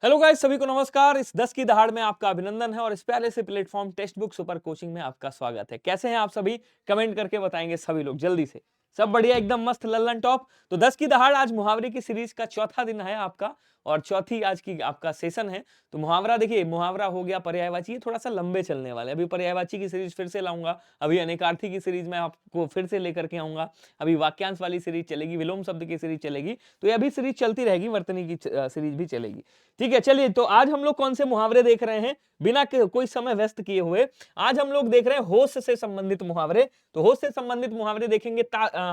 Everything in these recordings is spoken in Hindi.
हेलो गाइस, सभी को नमस्कार। इस 10 की दहाड़ में आपका अभिनंदन है और इस प्यारे से platform text book super coaching में आपका स्वागत है। कैसे हैं आप सभी? कमेंट करके बताएंगे सभी लोग जल्दी से। सब बढ़िया, एकदम मस्त, लल्लन टॉप। तो 10 की दहाड़ आज मुहावरे की सीरीज का चौथा दिन है आपका और चौथी आज की आपका सेशन है। तो मुहावरा देखिए, मुहावरा हो गया, पर्यायवाची, ये थोड़ा सा लंबे चलने वाले। अभी पर्यायवाची की सीरीज फिर से लाऊंगा, अभी अनेकार्थी की सीरीज में आपको फिर से लेकर के आऊंगा, अभी वाक्यांश वाली सीरीज चलेगी, विलोम शब्द की सीरीज चलेगी। तो ये अभी सीरीज चलती रहेगी, वर्तनी की सीरीज भी चलेगी। ठीक है, चलिए। तो आज हम लोग कौन से मुहावरे देख रहे हैं बिना कोई समय व्यस्त किए हुए? आज हम लोग देख रहे हैं होश से संबंधित मुहावरे। तो होश से संबंधित मुहावरे देखेंगे।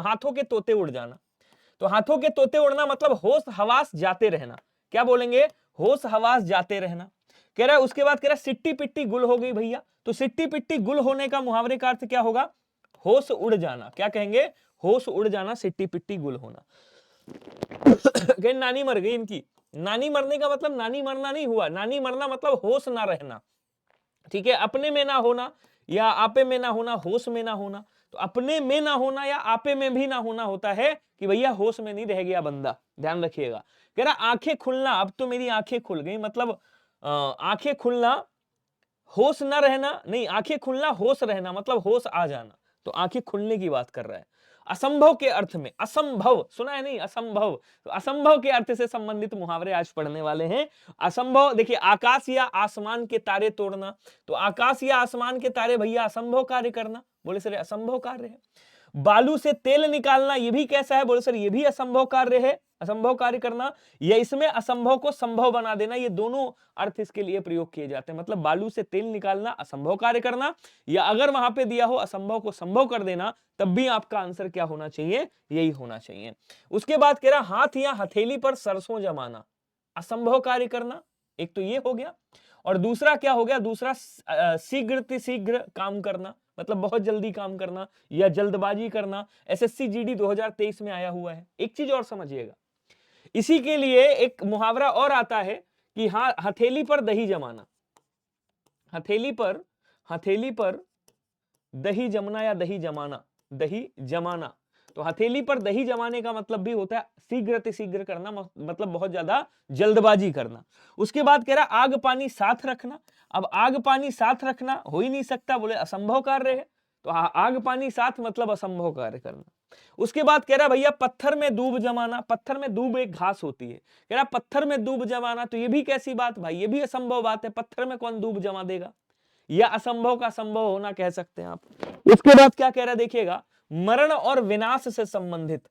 हाथों के तोते उड़ जाना। तो हाथों के तोते उड़ना मतलब होश हवास जाते रहना। क्या बोलेंगे? होश हवास जाते रहना। कह रहा है, उसके बाद कह रहा है सिट्टी पिट्टी गुल हो गई भैया। तो सिट्टी पिट्टी गुल होने का मुहावरे का अर्थ क्या होगा? होश उड़ जाना। क्या कहेंगे? होश उड़ जाना, सिट्टी पिट्टी गुल होना। कहीं नानी मर गई इनकी। नानी मरने का मतलब नानी मरना नहीं हुआ, नानी मरना मतलब होश ना रहना। ठीक है, अपने में ना होना या आपे में ना होना, होश में ना होना। तो अपने में ना होना या आपे में भी ना होना होता है कि भैया होश में नहीं रह गया बंदा। ध्यान रखिएगा। कह रहा आंखें खुलना, अब तो मेरी आंखें खुल गई, मतलब आंखें खुलना, होश ना रहना नहीं, आंखें खुलना होश रहना मतलब होश आ जाना। तो आंखें खुलने की बात कर रहा है। असंभव के अर्थ में, असंभव सुना है नहीं? असंभव। तो असंभव के अर्थ से संबंधित मुहावरे आज पढ़ने वाले हैं। असंभव देखिए, आकाश या आसमान के तारे तोड़ना। तो आकाश या आसमान के तारे भैया असंभव कार्य करना। बोले सर असंभव कार्य है। बालू से तेल निकालना, ये भी कैसा है? बोले सर ये भी असंभव कार्य है, असंभव कार्य करना। या इसमें असंभव को संभव बना देना, ये दोनों अर्थ इसके लिए प्रयोग किए जाते हैं। मतलब बालू से तेल निकालना असंभव कार्य करना, या अगर वहां पे दिया हो असंभव को संभव कर देना, तब भी आपका आंसर क्या होना चाहिए? यही होना चाहिए। उसके बाद कह रहा हाथ या हथेली पर सरसों जमाना, असंभव कार्य करना। एक तो ये हो गया, और दूसरा क्या हो गया? दूसरा शीघ्र शीघ्र काम करना, मतलब बहुत जल्दी काम करना या जल्दबाजी करना। एसएससी जीडी 2023 में आया हुआ है। एक चीज और समझिएगा, इसी के लिए एक मुहावरा और आता है कि हाँ, हथेली पर दही जमाना। हथेली पर दही जमना या दही जमाना, दही जमाना। तो हथेली पर दही जमाने का मतलब भी होता है शीघ्र शीघ्र करना, मतलब बहुत ज्यादा जल्दबाजी करना। उसके बाद कह रहा आग पानी साथ रखना। अब आग पानी साथ रखना हो ही नहीं सकता, बोले असंभव कार्य है। तो आग पानी साथ मतलब असंभव कार्य करना। उसके बाद कह रहा भैया पत्थर में दूब जमाना। पत्थर में दूब एक घास होती है। कह रहा पत्थर में दूब जमाना, तो ये भी कैसी बात भाई? ये भी असंभव बात है। पत्थर में कौन दूब जमा देगा? या असंभव का संभव होना कह सकते हैं आप। उसके बाद क्या कह रहा है देखिएगा, मरण और विनाश से संबंधित,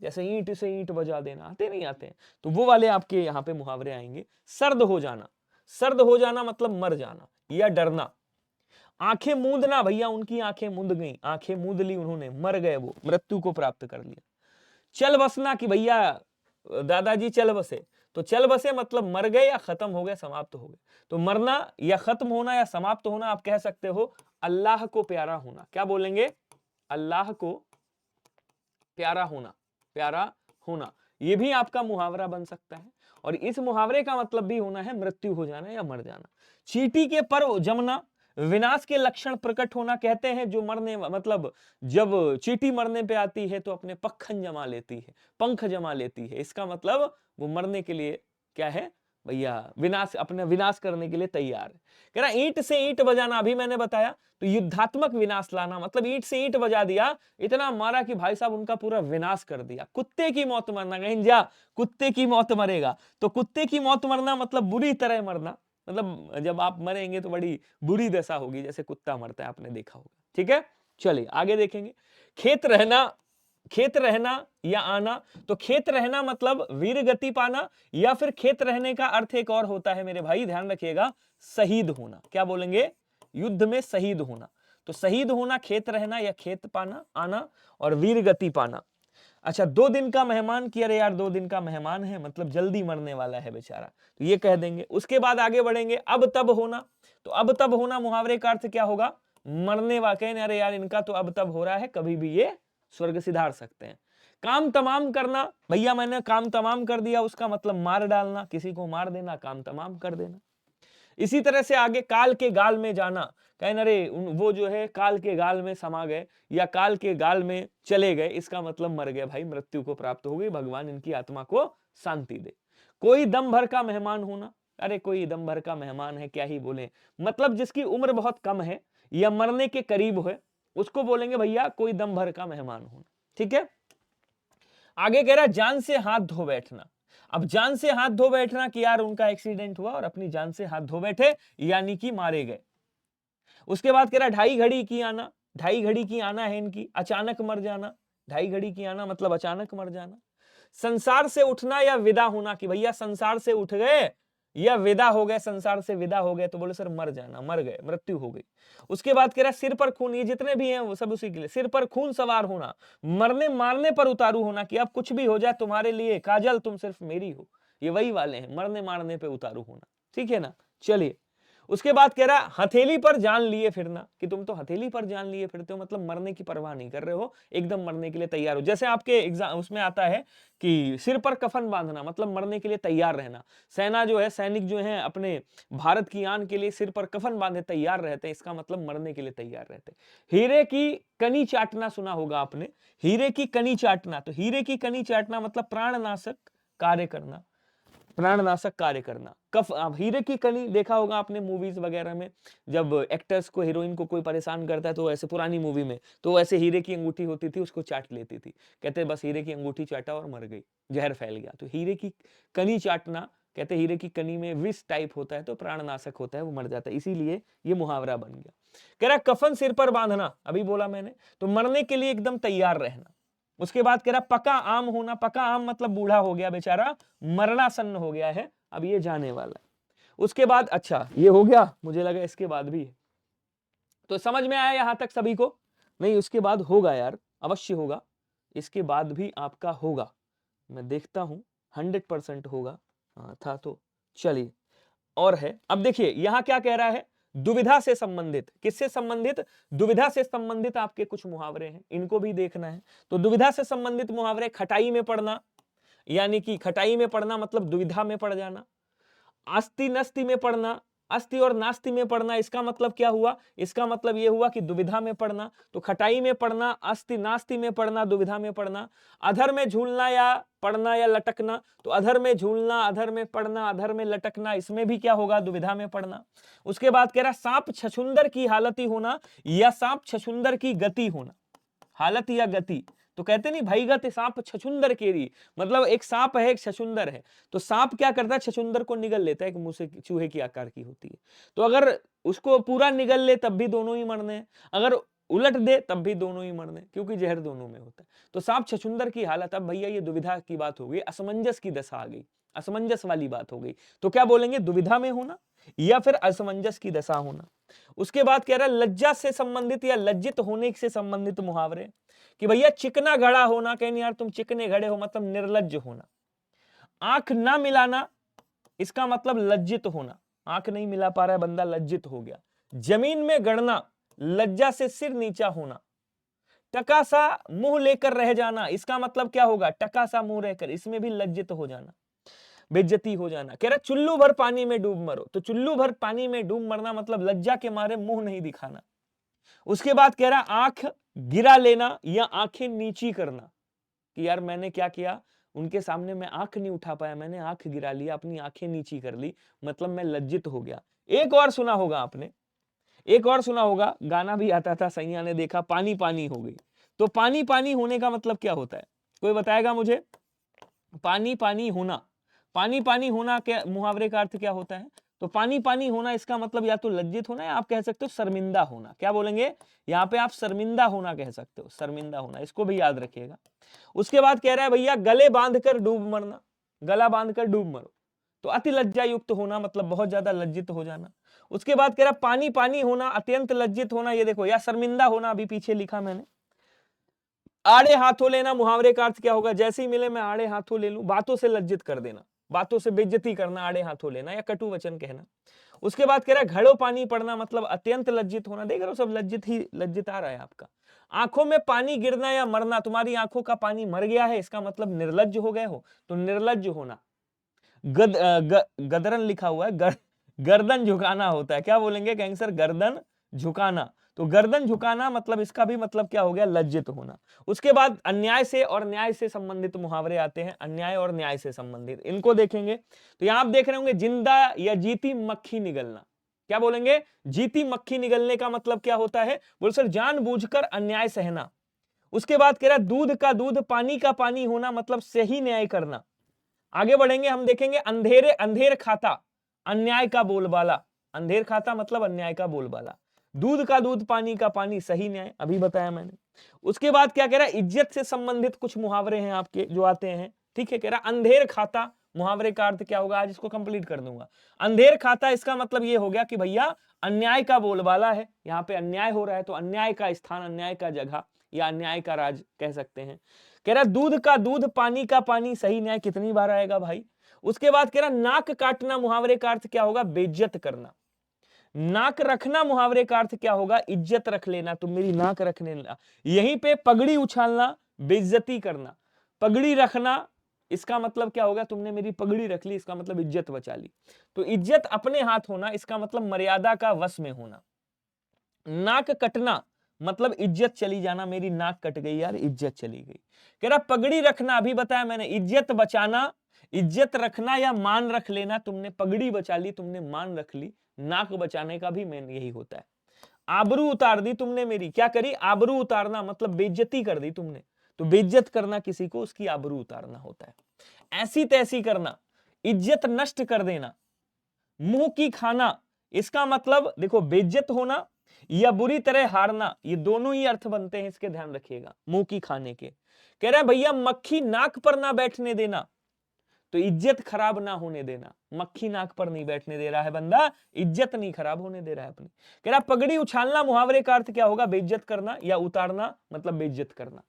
जैसे ईंट से ईंट बजा देना, आते नहीं आते हैं? तो वो वाले आपके यहाँ पे मुहावरे आएंगे। सर्द हो जाना, सर्द हो जाना मतलब मर जाना या डरना। आंखें मूंदना, भैया उनकी आंखें मूंद गई, आंखें मूंद ली उन्होंने, मर गए, वो मृत्यु को प्राप्त कर लिया। चल बसना कि भैया दादाजी चल बसे। तो चल बसे मतलब मर गए या खत्म हो गए, समाप्त हो गए। तो मरना या खत्म होना या समाप्त होना आप कह सकते हो अल्लाह को प्यारा होना। क्या बोलेंगे? अल्लाह को प्यारा होना, प्यारा होना। यह भी आपका मुहावरा बन सकता है। और इस मुहावरे का मतलब भी होना है मृत्यु हो जाना या मर जाना। चींटी के पर जमना, विनाश के लक्षण प्रकट होना। कहते हैं जो मरने, मतलब जब चींटी मरने पे आती है तो अपने पखन जमा लेती है, पंख जमा लेती है। इसका मतलब वो मरने के लिए क्या है भैया? विनाश, अपने विनाश करने के लिए तैयार है। कह रहा ईंट से ईंट बजाना, अभी मैंने बताया। तो युद्धात्मक विनाश लाना, मतलब ईंट से ईंट बजा दिया, इतना मारा कि भाई साहब उनका पूरा विनाश कर दिया। कुत्ते की मौत मरना, कहीं जा कुत्ते की मौत मरेगा। तो कुत्ते की मौत मरना मतलब बुरी तरह मरना, मतलब जब आप मरेंगे तो बड़ी बुरी दशा होगी, जैसे कुत्ता मरता है, आपने देखा होगा। ठीक है, चलिए आगे देखेंगे। खेत रहना, खेत रहना या आना। तो खेत रहना मतलब वीर गति पाना, या फिर खेत रहने का अर्थ एक और होता है मेरे भाई, ध्यान रखिएगा, शहीद होना। क्या बोलेंगे? युद्ध में शहीद होना। तो शहीद होना, खेत रहना या खेत पाना, आना, और वीर गति पाना। अच्छा, 2 दिन का मेहमान की, अरे यार 2 दिन का मेहमान है, मतलब जल्दी मरने वाला है बेचारा, तो ये कह देंगे। उसके बाद आगे बढ़ेंगे, अब तब होना। तो अब तब होना मुहावरे का अर्थ क्या होगा? मरने वाकई, अरे यार इनका तो अब तब हो रहा है, कभी भी ये स्वर्ग सिधार सकते हैं। काम तमाम करना, भैया मैंने काम तमाम कर दिया, उसका मतलब मार डालना, किसी को मार देना, काम तमाम कर देना। इसी तरह से आगे काल के गाल में जाना। कहें अरे वो जो है काल के गाल में समा गए या काल के गाल में चले गए, इसका मतलब मर गए भाई, मृत्यु को प्राप्त हो गई, भगवान इनकी आत्मा को शांति दे। कोई दम भर का मेहमान होना, अरे कोई दम भर का मेहमान है, क्या ही बोले, मतलब जिसकी उम्र बहुत कम है या मरने के करीब है उसको बोलेंगे भैया कोई दम भर का मेहमान होना। ठीक है, आगे कह रहा है जान से हाथ धो बैठना। अब जान से हाथ धो बैठना कि यार उनका एक्सीडेंट हुआ और अपनी जान से हाथ धो बैठे यानी कि मारे गए। उसके बाद कह रहा है ढाई घड़ी की आना, ढाई घड़ी की आना है इनकी अचानक मर जाना, ढाई घड़ी की आना मतलब अचानक मर जाना। संसार से उठना या विदा होना कि भैया संसार से उठ गए या विदा हो गए, संसार से विदा हो गए तो बोले सर मर जाना, मर गए, मृत्यु हो गई। उसके बाद कह रहा है सिर पर खून, ये जितने भी हैं वो सब उसी के लिए, सिर पर खून सवार होना, मरने मारने पर उतारू होना कि अब कुछ भी हो जाए तुम्हारे लिए काजल तुम सिर्फ मेरी हो, ये वही वाले हैं मरने मारने पे उतारू होना। ठीक है ना, चलिए उसके बाद कह रहा है हथेली पर जान लिए फिरना कि तुम तो हथेली पर जान लिए फिरते हो, मतलब मरने की परवाह नहीं कर रहे हो, एकदम मरने के लिए तैयार हो। जैसे आपके एग्जाम उसमें आता है कि सिर पर कफन बांधना मतलब मरने के लिए तैयार रहना। सेना जो है, सैनिक जो है अपने भारत की आन के लिए सिर पर कफन बांधे तैयार रहते हैं, इसका मतलब मरने के लिए तैयार रहते हैं। हीरे की कनी चाटना सुना होगा आपने, हीरे की कनी चाटना, तो हीरे की कनी चाटना मतलब प्राणनाशक कार्य करना, प्राणनाशक कार्य करना। कफ हीरे की कली देखा होगा आपने मूवीज वगैरह में, जब एक्टर्स को, हीरोइन को कोई परेशान करता है तो ऐसे पुरानी मूवी में तो ऐसे हीरे की अंगूठी होती थी उसको चाट लेती थी, कहते बस हीरे की अंगूठी चाटा और मर गई, जहर फैल गया। तो हीरे की कनी चाटना, कहते हीरे की कनी में विष टाइप होता है तो प्राणनाशक होता है, वो मर जाता है, इसीलिए ये मुहावरा बन गया। कह रहा कफन सिर पर बांधना, अभी बोला मैंने, तो मरने के लिए एकदम तैयार रहना। उसके बाद कह रहा पका आम होना, पका आम मतलब बूढ़ा हो गया बेचारा, मरणासन्न हो गया है, अब ये जाने वाला है। उसके बाद अच्छा ये हो गया, मुझे लगा इसके बाद भी है। तो समझ में आया यहां तक सभी को? नहीं, उसके बाद होगा यार, अवश्य होगा, इसके बाद भी आपका होगा, मैं देखता हूं 100% होगा। हाँ था तो चलिए, और है। अब देखिए यहां क्या कह रहा है, दुविधा से संबंधित, किससे संबंधित, दुविधा से संबंधित आपके कुछ मुहावरे हैं, इनको भी देखना है। तो दुविधा से संबंधित मुहावरे, खटाई में पड़ना, यानी कि खटाई में पड़ना मतलब दुविधा में पड़ जाना। अस्ति नस्ति में पड़ना, अस्ति और नास्ति में पड़ना, इसका मतलब क्या हुआ, इसका मतलब यह हुआ कि दुविधा में पड़ना। तो खटाई में पड़ना, अस्ति नास्ति में पड़ना, दुविधा में पड़ना। अधर में झूलना या पड़ना या लटकना, तो अधर में झूलना, अधर में पड़ना, अधर में लटकना, इसमें भी क्या होगा, दुविधा में पड़ना। उसके बाद कह रहा सांप छछुंदर की हालती होना या सांप छछुंदर की गति होना, हालत या गति। तो कहते नहीं भाई गति सांप छछुंदर केरी, मतलब एक सांप है एक छछुंदर है, तो सांप क्या करता है, छछुंदर को निगल लेता है, एक मुंह से चूहे की आकार की होती है, तो अगर उसको पूरा निगल ले तब भी दोनों ही मरने हैं, अगर उलट दे तब भी दोनों ही मरने, क्योंकि जहर दोनों में होता है। तो सांप छछुंदर की हालत, अब भैया ये दुविधा की बात हो गई, असमंजस की दशा आ गई, असमंजस वाली बात हो गई, तो क्या बोलेंगे, दुविधा में होना या फिर असमंजस की दशा होना। उसके बाद कह रहा है लज्जा से संबंधित या लज्जित होने से संबंधित मुहावरे, कि भैया चिकना घड़ा होना, कहीं यार तुम चिकने घड़े हो मतलब निर्लज्ज होना। आंख ना मिलाना, इसका मतलब लज्जित होना, आंख नहीं मिला पा रहा है बंदा, लज्जित हो गया। जमीन में गड़ना, लज्जा से सिर नीचा होना। टका सा मुंह लेकर रह जाना, इसका मतलब क्या होगा, टका सा मुंह रहकर, इसमें भी लज्जित हो जाना, बेइज्जती हो जाना। कह रहा चुल्लू भर पानी में डूब मरो, तो चुल्लू भर पानी में डूब मरना मतलब लज्जा के मारे मुंह नहीं दिखाना। उसके बाद कह रहा आंख गिरा लेना या आंखें नीची करना, कि यार मैंने क्या किया, उनके सामने मैं आंख नहीं उठा पाया, मैंने आंख गिरा लिया, अपनी आंखें नीची कर ली, मतलब मैं लज्जित हो गया। एक और सुना होगा आपने, एक और सुना होगा, गाना भी आता था, सैया ने देखा पानी पानी हो गई। तो पानी पानी होने का मतलब क्या होता है, कोई बताएगा मुझे? पानी पानी होना, पानी पानी होना क्या मुहावरे का अर्थ क्या होता है? तो पानी पानी होना इसका मतलब या तो लज्जित होना या आप कह सकते हो शर्मिंदा होना। क्या बोलेंगे यहाँ पे, आप शर्मिंदा होना कह सकते हो, शर्मिंदा होना, इसको भी याद रखिएगा। उसके बाद कह रहा है भैया गले बांधकर डूब मरना, गला बांधकर डूब मरो, तो अति लज्जा युक्त होना मतलब बहुत ज्यादा लज्जित हो जाना। उसके बाद कह रहा पानी पानी होना, अत्यंत लज्जित होना, ये देखो, या शर्मिंदा होना, अभी पीछे लिखा मैंने। आड़े हाथों लेना, मुहावरे का अर्थ क्या होगा, जैसे ही मिले मैं आड़े हाथों ले लूं, बातों से लज्जित कर देना, बातों से बेइज्जती करना, आड़े हाथों लेना या कटु वचन कहना। उसके बाद कह रहा है घड़ों पानी पड़ना, मतलब अत्यंत लज्जित होना, देख रहे हो सब लज्जित ही लज्जित आ रहा है आपका। आंखों में पानी गिरना या मरना, तुम्हारी आंखों का पानी मर गया है, इसका मतलब निर्लज्ज हो गए हो, तो निर्लज्ज होना। गदरन लिखा हुआ है, गर्दन झुकाना होता है, क्या बोलेंगे गैंगस्टर, गर्दन झुकाना, तो गर्दन झुकाना मतलब इसका भी मतलब क्या हो गया, लज्जित होना। उसके बाद अन्याय से और न्याय से संबंधित मुहावरे आते हैं, अन्याय और न्याय से संबंधित, इनको देखेंगे। तो यहां आप देख रहे होंगे, जिंदा या जीती मक्खी निगलना। क्या बोलेंगे, जीती मक्खी निगलने का मतलब क्या होता है, बोल सर जानबूझकर अन्याय सहना। उसके बाद कह रहा है दूध का दूध पानी का पानी होना, मतलब सही न्याय करना। आगे बढ़ेंगे, हम देखेंगे अंधेरे अंधेर खाता अन्याय का बोलबाला। अंधेर खाता मतलब अन्याय का बोलबाला। दूध का दूध पानी का पानी, सही न्याय, अभी बताया मैंने। उसके बाद क्या कह रहा है, इज्जत से संबंधित कुछ मुहावरे हैं आपके जो आते हैं, ठीक है। कह रहा अंधेर खाता, मुहावरे का अर्थ क्या होगा, आज इसको कंप्लीट कर दूंगा। अंधेर खाता, इसका मतलब ये हो गया कि भैया अन्याय का बोलबाला है, यहाँ पे अन्याय हो रहा है, तो अन्याय का स्थान, अन्याय का जगह या अन्याय का राज कह सकते हैं। कह रहा दूध का दूध पानी का पानी, सही न्याय कितनी बार आएगा भाई। उसके बाद कह रहा नाक काटना, मुहावरे का अर्थ क्या होगा, बेइज्जत करना। नाक रखना, मुहावरे का अर्थ क्या होगा, इज्जत रख लेना, तुम मेरी नाक रखने लेना। यहीं पे पगड़ी उछालना, बेइज्जती करना। पगड़ी रखना, इसका मतलब क्या होगा, तुमने मेरी पगड़ी रख ली, इसका मतलब इज्जत बचा ली। तो इज्जत अपने हाथ होना, इसका मतलब मर्यादा का वश में होना। नाक कटना मतलब इज्जत चली जाना, मेरी नाक कट गई यार, इज्जत चली गई। कह रहा पगड़ी रखना, अभी बताया मैंने, इज्जत बचाना, इज्जत रखना या मान रख लेना। तुमने पगड़ी बचा ली, तुमने मान रख ली, नाक बचाने का भी मेन यही होता है। आबरू उतार दी तुमने मेरी, क्या करी, आबरू उतारना मतलब बेइज्जती कर दी तुमने। तो बेइज्जत करना किसी को, उसकी आबरू उतारना होता है। ऐसी तैसी करना, इज्जत नष्ट कर देना। मुंह की खाना, इसका मतलब देखो बेइज्जत होना या बुरी तरह हारना, ये दोनों ही अर्थ बनते हैं, इसके ध्यान रखिएगा, मुंह की खाने के। कह रहा है भैया मक्खी नाक पर ना बैठने देना, तो इज्जत खराब ना होने देना। मक्खी नाक पर नहीं बैठने दे रहा है बंदा, इज्जत नहीं खराब होने दे रहा है अपनी। कह रहा पगड़ी उछालना, मुहावरे का अर्थ क्या होगा, बेइज्जत करना या उतारना मतलब बेइज्जत करना।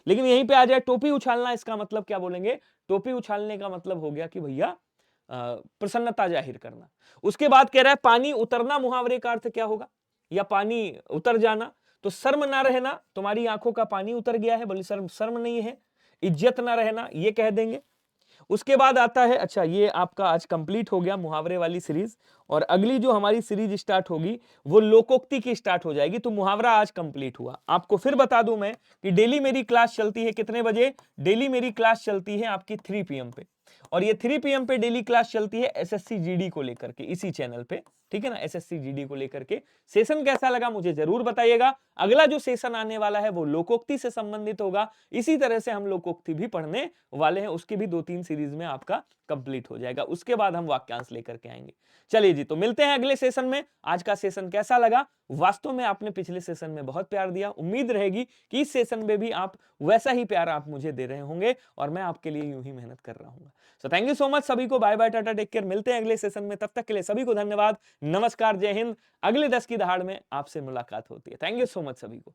लेकिन यहीं पे आ जाए टोपी उछालना, इसका मतलब क्या बोलेंगे, टोपी उछालने का मतलब हो गया कि भैया प्रसन्नता जाहिर करना। उसके बाद कह रहा है पानी उतरना, मुहावरे का अर्थ क्या होगा, या पानी उतर जाना। तो शर्म ना रहना, तुम्हारी आंखों का पानी उतर गया है, बोले शर्म शर्म नहीं है। इज्जत ना रहना, ये कह देंगे। उसके बाद आता है, अच्छा ये आपका आज कंप्लीट हो गया मुहावरे वाली सीरीज, और अगली जो हमारी सीरीज स्टार्ट होगी वो लोकोक्ति की स्टार्ट हो जाएगी। तो मुहावरा आज कंप्लीट हुआ। आपको फिर बता दूं मैं कि डेली मेरी क्लास चलती है कितने बजे, डेली मेरी क्लास चलती है आपकी 3 PM पे, और ये 3 PM पे डेली क्लास चलती है SSC GD को लेकर के, इसी चैनल पे, ठीक है ना, SSC GD को लेकर के। सेशन कैसा लगा मुझे जरूर बताइएगा। अगला जो सेशन आने वाला है वो लोकोक्ति से संबंधित होगा। इसी तरह से हम लोकोक्ति भी पढ़ने वाले हैं, उसकी भी 2-3 सीरीज में आपका कंप्लीट हो जाएगा। उसके बाद हम वाक्यांश लेकर के आएंगे। चलिए जी, तो मिलते हैं अगले सेशन में। आज का सेशन कैसा लगा, वास्तव में आपने पिछले सेशन में बहुत प्यार दिया, उम्मीद रहेगी कि इस सेशन में भी आप वैसा ही प्यार आप मुझे दे रहे होंगे, और मैं आपके लिए यूं ही मेहनत कर रहा हूं। So thank you so much सभी को, bye bye tata take care. मिलते हैं अगले सेशन में, तब तक के लिए सभी को धन्यवाद, नमस्कार, जय हिंद। अगले 10 की दहाड़ में आपसे मुलाकात होती है। थैंक यू सो मच सभी को।